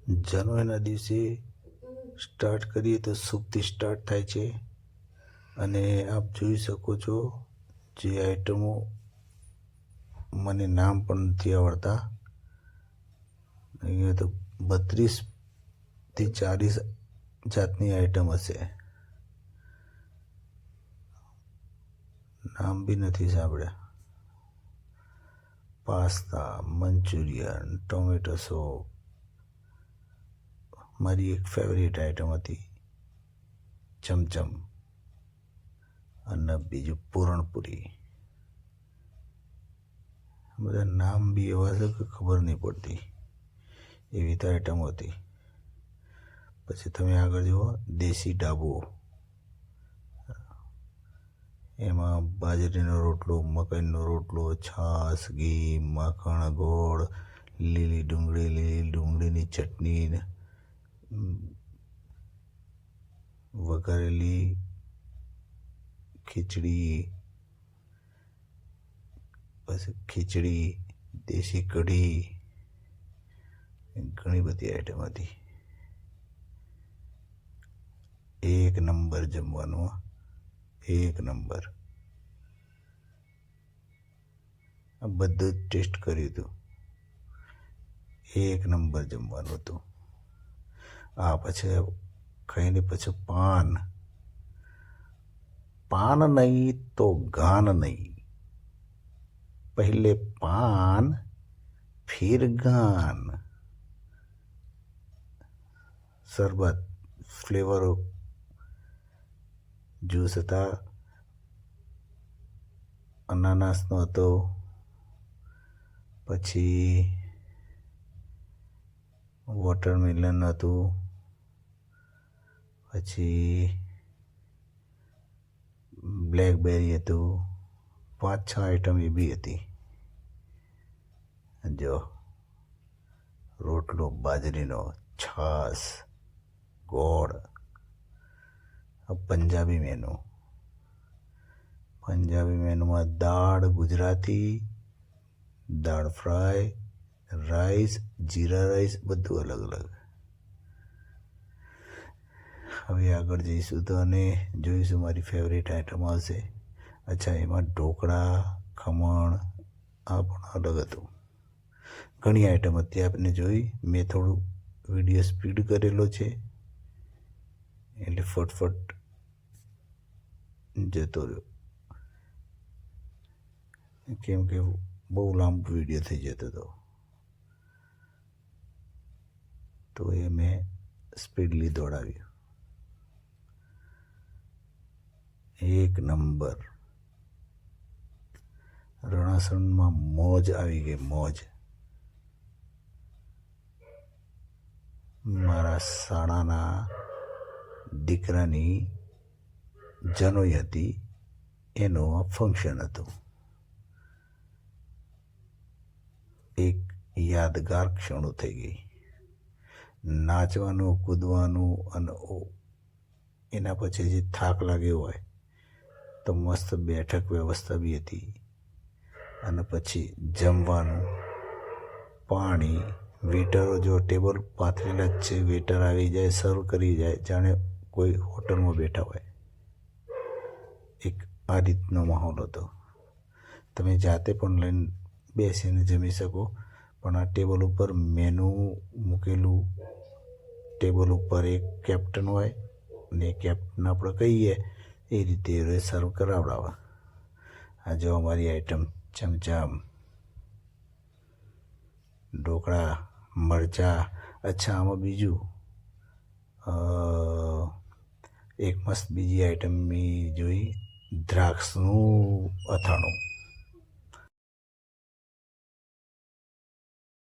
જનોઈના દિવસે સ્ટાર્ટ કરીએ તો શુભથી સ્ટાર્ટ થાય છે અને આપ જોઈ શકો છો જે આઈટમો મને નામ પણ નથી આવડતા. અહીંયા તો 32થી 40 જાતની આઈટમ હશે. નામ બી નથી સાંભળ્યા. પાસ્તા, મંચુરિયન, ટોમેટો સૂપ, મારી એક ફેવરેટ આઈટમ હતી ચમચમ, અને બીજું પૂરણપૂરી. બધા નામ બી એવા છે કે ખબર નહીં પડતી, એવી તો આઈટમ હતી. પછી તમે આગળ જુઓ દેશી ઢાબો, એમાં બાજરીનો રોટલો, મકાઈનો રોટલો, છાશ, ઘી, માખણ, ગોળ, લીલી ડુંગળીની ચટણી, વઘારેલી ખીચડી, પછી ખીચડી, દેશી કઢી, ઘણી બધી આઈટમ હતી. એક નંબર જમવાનું, એક નંબર. આ બધું જ ટેસ્ટ કર્યું હતું, એક નંબર જમવાનું હતું. આ પછી ખાઈને પછી પાન નહીં તો ગાન નહીં, પહેલે પાન फिर गान. શરબત ફ્લેવર જ્યુસ હતા, અનાનસનો હતો, પછી વોટરમેલન હતું, પછી બ્લેકબેરી હતું. 5-6 આઈટમ એ બી હતી. જો રોટલો બાજરીનો, છાશ, ગોળ. પંજાબી મેનુમાં દાળ ગુજરાતી, દાળ ફ્રાય, રાઈસ, જીરા રાઈસ, બધું અલગ અલગ. હવે આગળ જઈશું તો અને જોઈશું મારી ફેવરેટ આઈટમ આવશે. અચ્છા, એમાં ઢોકળા, ખમણ, આ પણ અલગ હતું. ઘણી આઈટમ હતી આપને જોઈ. મેં થોડું વિડીયો સ્પીડ કરેલો છે એટલે ફટફટ જતો રહ્યો, કેમ કે બહુ લાંબો વિડીયો થઈ જતો હતો, તો એ મેં સ્પીડલી દોડાવ્યું. એક નંબર. રણાસણમાં મોજ આવી ગઈ, મોજ. મારા શાળાના દીકરાની જનોઈ હતી, એનું ફંક્શન હતું. એક યાદગાર ક્ષણો થઈ ગઈ. નાચવાનું, કૂદવાનું, અને એના પછી જે થાક લાગ્યો હોય તો મસ્ત બેઠક વ્યવસ્થા બી હતી. અને પછી જમવાનું, પાણી, વેટરો જો ટેબલ પાથરેલા જ છે, વેટર આવી જાય, સર્વ કરી જાય, જાણે કોઈ હોટલમાં બેઠા હોય. એક આ રીતનો માહોલ હતો. તમે જાતે પણ લઈને બેસીને જમી શકો, પણ આ ટેબલ ઉપર મેનુ મૂકેલું, ટેબલ ઉપર એક કેપ્ટન હોય અને કેપ્ટન આપણે કહીએ એ રીતે એ સર્વ કરાવડાવે. આ જો અમારી આઈટમ ચમચમ, ઢોકળા, મરચાં. અચ્છા, આમાં બીજું એક મસ્ત બીજી આઈટમ મેં જોઈ, દ્રાક્ષનું અથાણું.